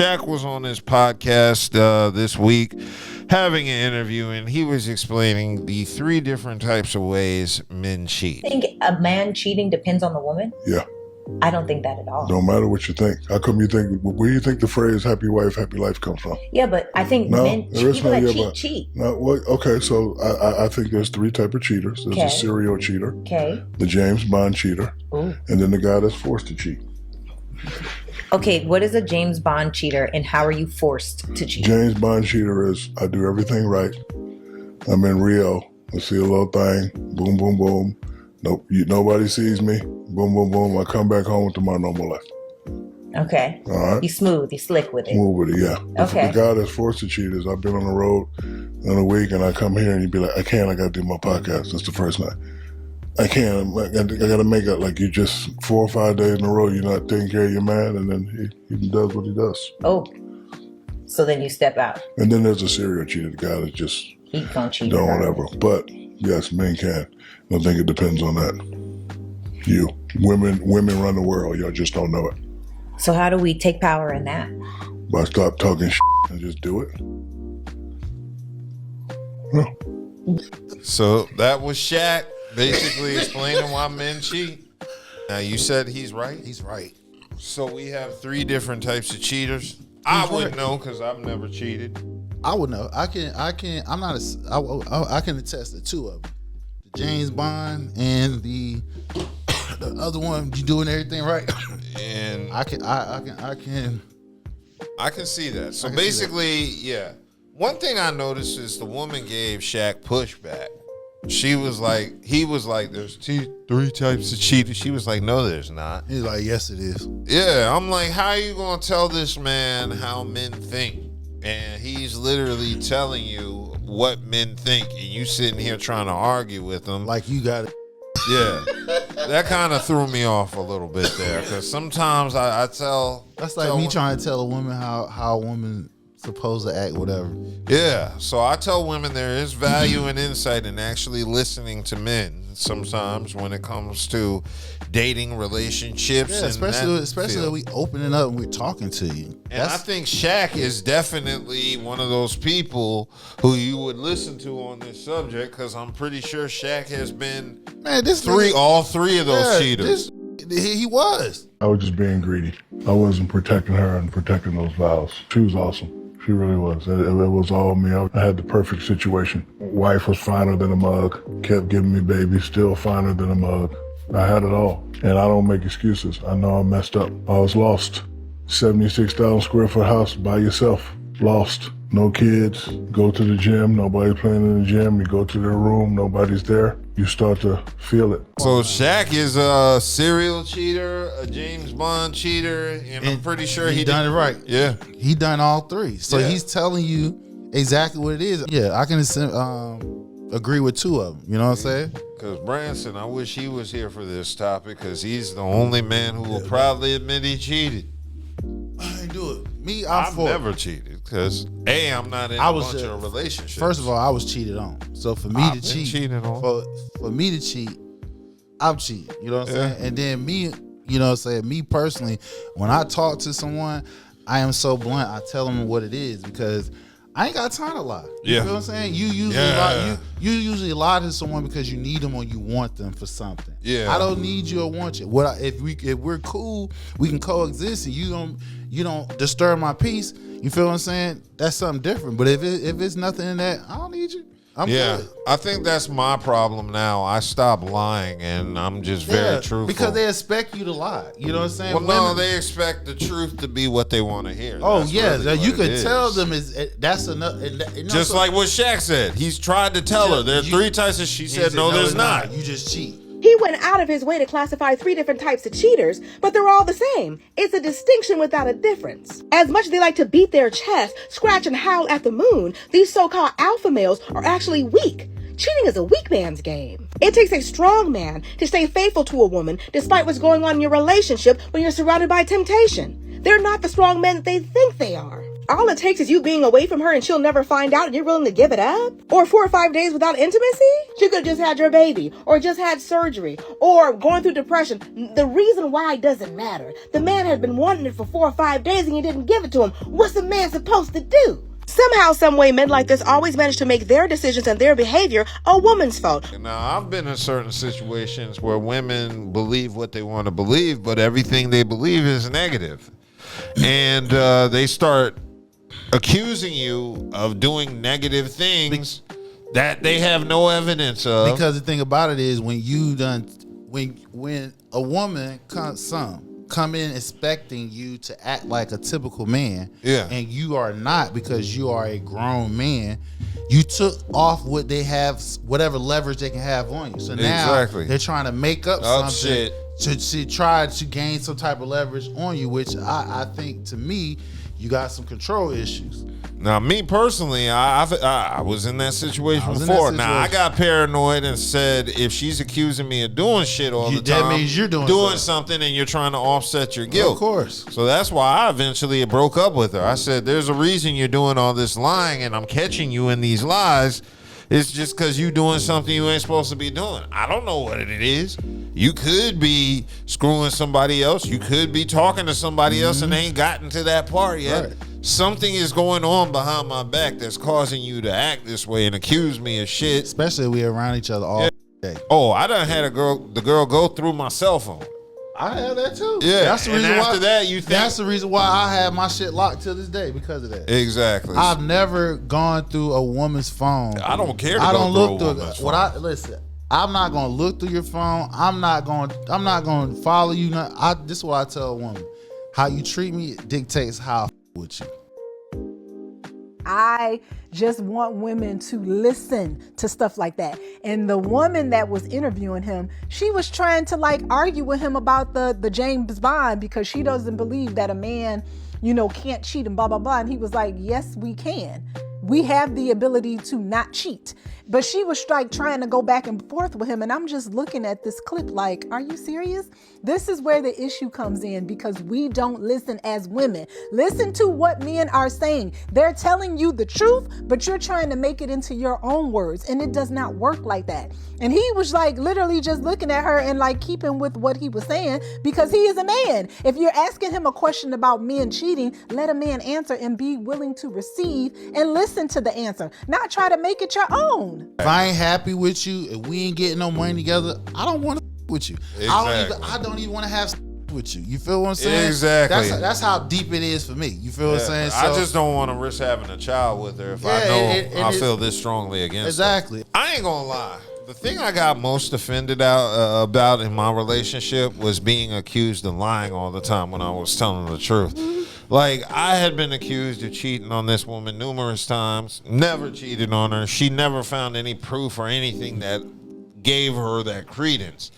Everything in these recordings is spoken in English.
Shaq was on his podcast this week having an interview, and he was explaining the 3 different types of ways men cheat. I think a man cheating depends on the woman? Yeah. I don't think that at all. No matter what you think. How come you think, where do you think the phrase happy wife, happy life comes from? Yeah, but I think people that cheat. No, well, okay, so I think there's 3 types of cheaters. There's a serial cheater, the James Bond cheater, and then the guy that's forced to cheat. Okay, what is a James Bond cheater and how are you forced to cheat? James Bond cheater is, I do everything right. I'm in Rio. I see a little thing. Boom, boom, boom. Nope, nobody sees me. Boom, boom, boom. I come back home to my normal life. Okay. All right. You smooth. You slick with it. Smooth with it, yeah. Okay. The guy that's forced to cheat is, I've been on the road in a week and I come here and you'd be like, I got to do my podcast. That's the first night. I can't. I got to make it like you just 4 or 5 days in a row, you're not taking care of your man, and then he does what he does. Oh. So then you step out. And then there's a serial cheater, the guy that just he can't cheat. Don't whatever. But yes, men can. I think it depends on that. Women run the world. Y'all just don't know it. So how do we take power in that? By stop talking shit and just do it. No. So that was Shaq basically explaining why men cheat. Now you said he's right. He's right. So we have 3 different types of cheaters. I wouldn't know because I've never cheated. I would know. I can attest to 2 of them. James Bond and the other one, you doing everything right. And I can see that. So basically, yeah. One thing I noticed is the woman gave Shaq pushback. He was like, there's 3 types of cheaters. She was like, no, there's not. He's like, yes, it is. Yeah, I'm like, how are you gonna tell this man how men think? And he's literally telling you what men think, and you sitting here trying to argue with him. Like you got it. Yeah. That kind of threw me off a little bit there, because sometimes I tell... That's like me trying to tell a woman how a woman supposed to act, whatever. Yeah, so I tell women there is value and insight in actually listening to men sometimes when it comes to dating, relationships. Yeah, especially when we opening up and we're talking to you. And I think Shaq is definitely one of those people who you would listen to on this subject, because I'm pretty sure Shaq has been all 3 of those cheaters. He was. I was just being greedy. I wasn't protecting her and protecting those vows. She was awesome. She really was. It was all me. I had the perfect situation. Wife was finer than a mug. Kept giving me babies. Still finer than a mug. I had it all. And I don't make excuses. I know I messed up. I was lost. 76,000 square foot house by yourself. Lost. No kids. Go to the gym. Nobody's playing in the gym. You go to their room. Nobody's there. You start to feel it. So Shaq is a serial cheater, a James Bond cheater, and I'm pretty sure he done it right. Yeah. He done all 3. So he's telling you exactly what it is. Yeah, I can agree with 2 of them. You know what I'm saying? Because Branson, I wish he was here for this topic, because he's the only man who will proudly admit he cheated. I ain't do it. I've never cheated, because I'm not in a bunch of relationships. First of all, I was cheated on. So for me to cheat, for me to cheat, I'm cheating. You know what I'm saying? And then me, you know what I'm saying? Me personally, when I talk to someone, I am so blunt. I tell them what it is, because I ain't got time to lie. You know what I'm saying? You usually lie to someone because you need them or you want them for something. Yeah. I don't need you or want you. If we're cool, we can coexist, and you don't disturb my peace. You feel what I'm saying? That's something different. But if it's nothing in that, I don't need you. I'm good. I think that's my problem now. I stopped lying, and I'm just very truthful. Because they expect you to lie. You know what I'm saying? Well, no, they expect the truth to be what they want to hear. Oh, you could tell them that's enough. Just like what Shaq said. He's tried to tell her. There are 3 types, and she said, no, there's not. You just cheat. He went out of his way to classify 3 different types of cheaters, but they're all the same. It's a distinction without a difference. As much as they like to beat their chest, scratch and howl at the moon, these so-called alpha males are actually weak. Cheating is a weak man's game. It takes a strong man to stay faithful to a woman despite what's going on in your relationship when you're surrounded by temptation. They're not the strong men that they think they are. all it takes is you being away from her and she'll never find out and you're willing to give it up? Or 4 or 5 days without intimacy? She could have just had your baby, or just had surgery, or going through depression. The reason why doesn't matter. The man had been wanting it for 4 or 5 days and you didn't give it to him. What's a man supposed to do? Somehow, some way, men like this always manage to make their decisions and their behavior a woman's fault. Now, I've been in certain situations where women believe what they want to believe, but everything they believe is negative. And they start accusing you of doing negative things that they have no evidence of. Because the thing about it is, when a woman come in expecting you to act like a typical man, and you are not, because you are a grown man, you took off what they have, whatever leverage they can have on you. So now they're trying to make up something to try to gain some type of leverage on you, which I think, to me, you got some control issues. Now, me personally, I was in that situation before. Now, I got paranoid and said, if she's accusing me of doing shit all the time, that means you're doing something and you're trying to offset your guilt. Of course. So that's why I eventually broke up with her. I said, there's a reason you're doing all this lying and I'm catching you in these lies. It's just because you doing something you ain't supposed to be doing. I don't know what it is. You could be screwing somebody else. You could be talking to somebody else and they ain't gotten to that part yet. Right. Something is going on behind my back that's causing you to act this way and accuse me of shit. Especially if we're around each other all day. Oh, I done had the girl go through my cell phone. I had that too. Yeah, that's the reason why. That's the reason why I have my shit locked to this day, because of that. Exactly. I've never gone through a woman's phone. I don't care. I don't look through it. Listen, I'm not gonna look through your phone. I'm not gonna follow you. This is what I tell a woman: how you treat me dictates how I with you. I just want women to listen to stuff like that. And the woman that was interviewing him, she was trying to argue with him about the James Bond, because she doesn't believe that a man, can't cheat and blah, blah, blah. And he was like, yes, we can. We have the ability to not cheat. But she was trying to go back and forth with him. And I'm just looking at this clip like, are you serious? This is where the issue comes in, because we don't listen as women. Listen to what men are saying. They're telling you the truth, but you're trying to make it into your own words. And it does not work like that. And he was literally just looking at her and keeping with what he was saying, because he is a man. If you're asking him a question about men cheating, let a man answer and be willing to receive and listen to the answer, not try to make it your own. If I ain't happy with you, if we ain't getting no money together, I don't want to with you. Exactly. I don't even want to have with you. You feel what I'm saying? Exactly. That's how deep it is for me. You feel what I'm saying? So, I just don't want to risk having a child with her if I know I feel this strongly against her. Exactly. I ain't gonna lie. The thing I got most offended about in my relationship was being accused of lying all the time when I was telling the truth. I had been accused of cheating on this woman numerous times, never cheated on her. She never found any proof or anything that gave her that credence.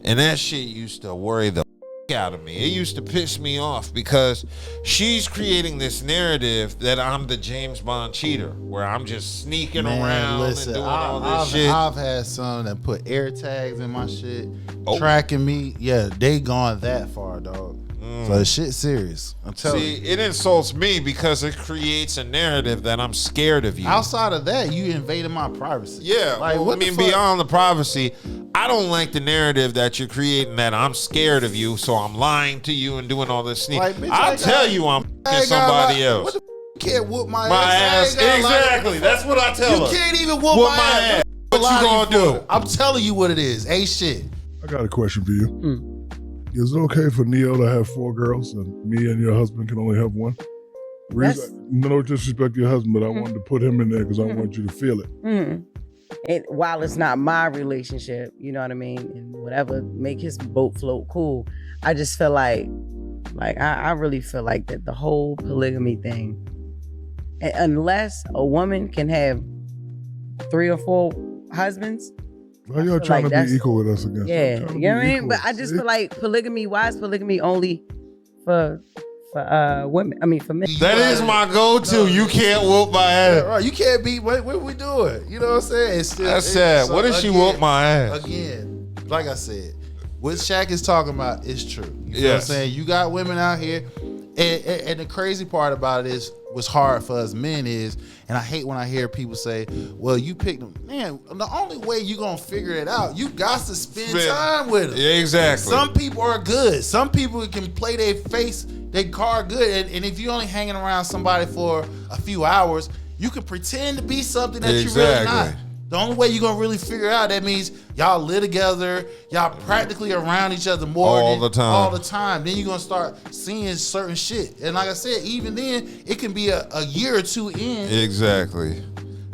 And that shit used to worry the out of me. It used to piss me off, because she's creating this narrative that I'm the James Bond cheater, where I'm just sneaking around and doing all this shit. I've had some that put air tags in my shit, tracking me. Yeah, they gone that far, dog. So the shit's serious. I'm telling you. See, it insults me because it creates a narrative that I'm scared of you. Outside of that, you invaded my privacy. Yeah, beyond the privacy, I don't like the narrative that you're creating that I'm scared of you, so I'm lying to you and doing all this sneak. I'll tell you I'm f***ing somebody else. What the you can't whoop my ass. Exactly. That's what I tell her. You can't even whoop my ass. What you gonna do? I'm telling you what it is. Ain't shit. I got a question for you. Is it okay for Neo to have 4 girls and me and your husband can only have one? No disrespect to your husband, but I wanted to put him in there because I want you to feel it. While it's not my relationship, you know what I mean, and whatever, make his boat float cool. I just feel like I really feel like that the whole polygamy thing, unless a woman can have 3 or 4 husbands. Why y'all trying to be equal with us again? Yeah, you know what I mean? But I just feel like polygamy, why is polygamy only for women? I mean, for men. That is my go-to. You can't whoop my ass. Yeah, right. You can't beat what we doing. You know what I'm saying? That's sad. What if she whoop my ass? Again, like I said, what Shaq is talking about is true. You know what I'm saying? You got women out here. And the crazy part about it is, what's hard for us men is, and I hate when I hear people say, well, you picked them. Man, the only way you going to figure it out, you got to spend time with them. Yeah, exactly. Some people are good. Some people can play their card good. And if you're only hanging around somebody for a few hours, you can pretend to be something that you're really not. The only way you're going to really figure out, that means y'all live together, y'all practically around each other more all the time. Then you're going to start seeing certain shit. And like I said, even then, it can be a year or two in. Exactly.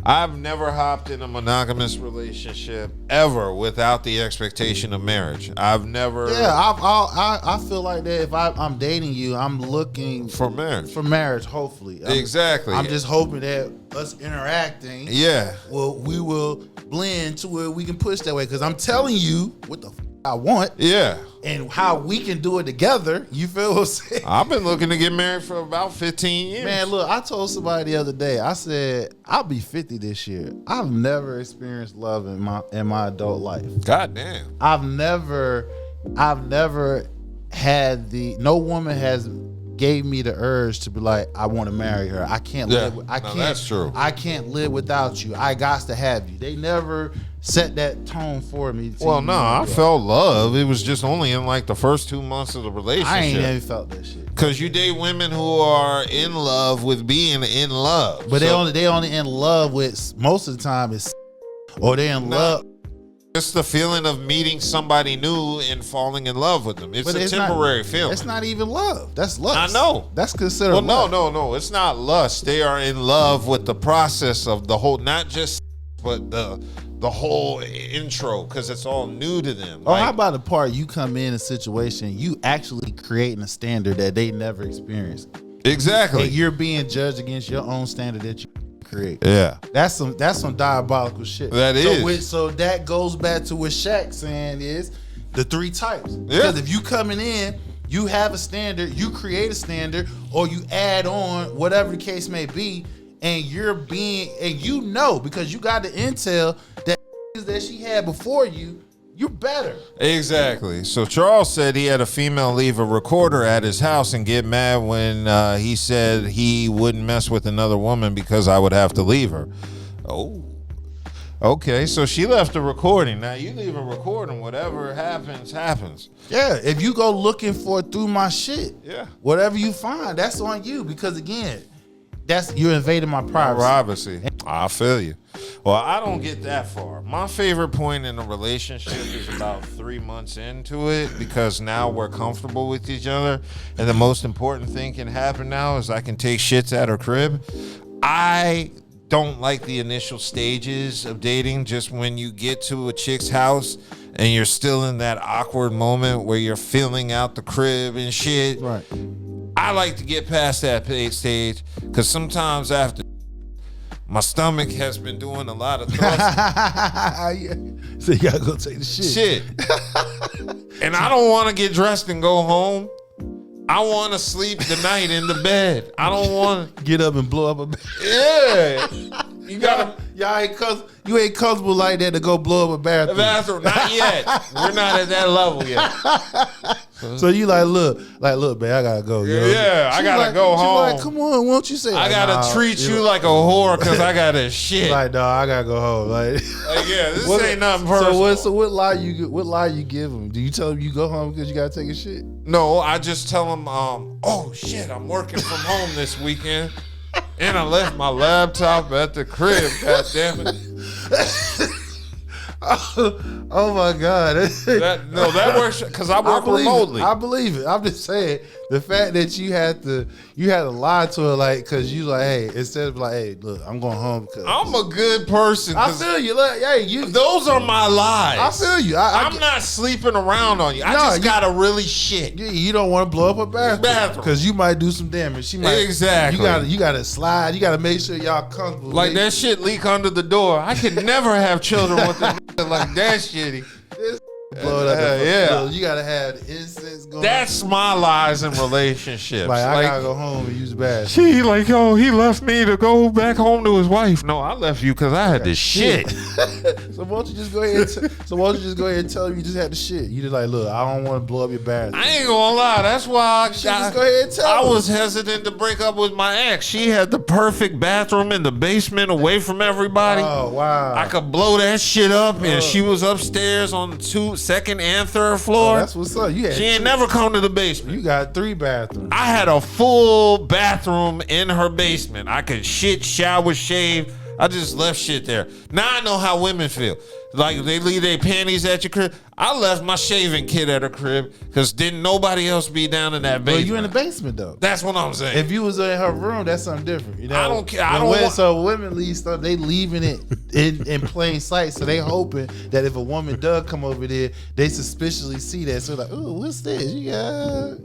I've never hopped in a monogamous relationship ever without the expectation of marriage. I've never. Yeah, I feel like that if I'm dating you, I'm looking for marriage. For marriage, hopefully. Exactly. I'm just hoping that us interacting, we will blend to where we can push that way. Because I'm telling you what the I want. Yeah. And how we can do it together. You feel what I'm saying? I've been looking to get married for about 15 years. Man, look, I told somebody the other day, I said, I'll be 50 this year. I've never experienced love in my adult life. God damn. I've never had no woman has gave me the urge to be like, I want to marry her. I can't live. That's true. I can't live without you. I got to have you. They never set that tone for me. Well, no, I felt love. It was just only in like the first 2 months of the relationship. I ain't never felt that shit. Because you date women who are in love with being in love. But they only in love with, most of the time, it's, or they in love. It's the feeling of meeting somebody new and falling in love with them. It's a temporary feeling. It's not even love. That's lust. I know. That's considered love. No. It's not lust. They are in love with the process of the whole, not just, but the whole intro, because it's all new to them. Oh, how about the part you come in a situation, you actually creating a standard that they never experienced. Exactly. And you're being judged against your own standard that you create. Yeah. That's some diabolical shit. That is. So that goes back to what Shaq saying is the 3 types. Because if you coming in, you have a standard, you create a standard, or you add on whatever the case may be, and you know, because you got the intel that she had before you're better. Exactly. So Charles said he had a female leave a recorder at his house and get mad when he said he wouldn't mess with another woman because I would have to leave her. Oh. Okay, so she left a recording. Now you leave a recording, whatever happens. Yeah, if you go looking for it through my shit, whatever you find, that's on you. Because again, you're invading my privacy. I feel you. Well, I don't get that far. My favorite point in a relationship is about 3 months into it, because now we're comfortable with each other. And the most important thing can happen now is I can take shits at her crib. I don't like the initial stages of dating, just when you get to a chick's house and you're still in that awkward moment where you're filling out the crib and shit. Right. I like to get past that stage, because sometimes after my stomach has been doing a lot of thrusting. So you gotta go take the shit. And I don't want to get dressed and go home. I want to sleep the night in the bed. I don't want to get up and blow up a bed. Yeah. You ain't comfortable like that to go blow up a bathroom. Not yet. We're not at that level yet. So you look, babe, I gotta go. Yo. Yeah, I gotta go home. Like, come on, won't you say? I gotta treat you like a whore because I got a shit. Like, no, I gotta go home. This ain't nothing personal. So what lie you give him? Do you tell him you go home because you gotta take a shit? No, I just tell him, oh shit, I'm working from home this weekend. And I left my laptop at the crib, goddammit. Oh my God. That works because I work remotely. I believe it. I'm just saying, the fact that you had to lie to her, like, because you like, hey, instead of like, hey, look, I'm going home because I'm a good person. I feel you. Like, hey, those are my lies. I feel you. I'm not sleeping around on you. I just gotta really shit. You don't want to blow up a bathroom because you might do some damage. She might. Exactly. You gotta slide. You gotta make sure y'all comfortable. Like that shit leak under the door. I could never have children with a like that shitty. Blow it up. Yeah. You gotta have the incense going. That's my lies in relationships. Like, I gotta go home and use the bathroom. She like, he left me to go back home to his wife. No, I left you because I had this shit. So why don't you just go ahead and tell him you just had the shit? You just like, look, I don't want to blow up your bathroom. I ain't gonna lie. That's why Just go ahead and tell him. I was hesitant to break up with my ex. She had the perfect bathroom in the basement, away from everybody. Oh wow! I could blow that shit up, and she was upstairs on the second and third floor. Oh, that's what's up. She ain't never come to the basement. You got 3 bathrooms. I had a full bathroom in her basement. I could shit, shower, shave. I just left shit there. Now I know how women feel. Like they leave their panties at your crib. I left my shaving kit at her crib because didn't nobody else be down in that basement. Well, you in the basement though. That's what I'm saying. If you was in her room, that's something different. You know, I don't care. So women leave stuff. They leaving it in plain sight. So they hoping that if a woman does come over there, they suspiciously see that. So like, ooh, what's this? You got.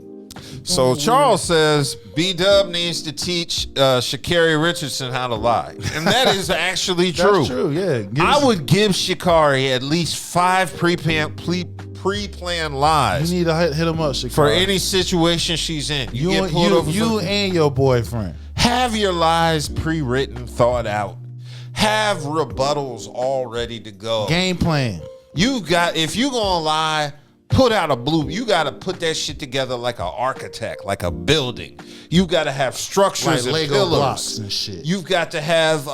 So Charles says B-Dub needs to teach Sha'Carri Richardson how to lie, and that is actually true. That's true. Yeah, I would give Sha'Carri at least 5 pre-planned lies. You need to hit him up, Sha'Carri, for any situation she's in. You and your boyfriend have your lies pre-written, thought out. Have rebuttals all ready to go. Game plan. If you gonna lie, put out a blue. You got to put that shit together like an architect, like a building. You got to have structures like and Lego pillars blocks and shit. You've got to have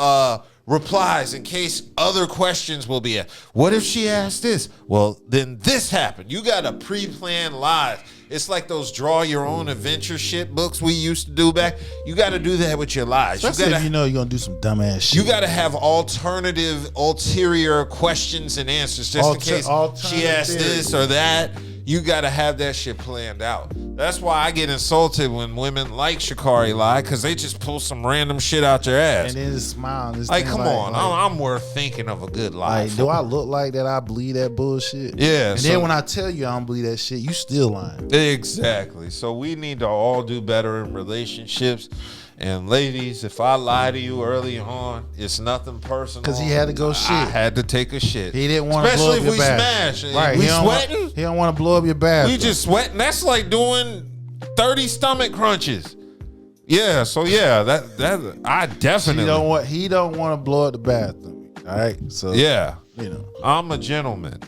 replies in case other questions will be asked. What if she asked this? Well, then this happened. You got to pre-plan lies. It's like those draw your own adventure shit books we used to do back. You got to do that with your lies. Especially if you know you're going to do some dumbass shit. You got to have ulterior questions and answers just in case she asked this or that. You got to have that shit planned out. That's why I get insulted when women like Sha'Carri lie, because they just pull some random shit out their ass. And then just smile. Like, come on. I'm worth thinking of a good lie. Like, do I look like that I believe that bullshit? Yeah. And then when I tell you I don't believe that shit, you still lying. Exactly. So we need to all do better in relationships. And ladies, if I lie to you early on, it's nothing personal. Because he had to go shit. I had to take a shit. He didn't want to blow up your bathroom. Especially if we smash. Right. We sweating. He don't want to blow up your bathroom. We just sweating. That's like doing 30 stomach crunches. Yeah. So yeah, that I definitely. He don't want to blow up the bathroom. All right. So yeah, you know, I'm a gentleman.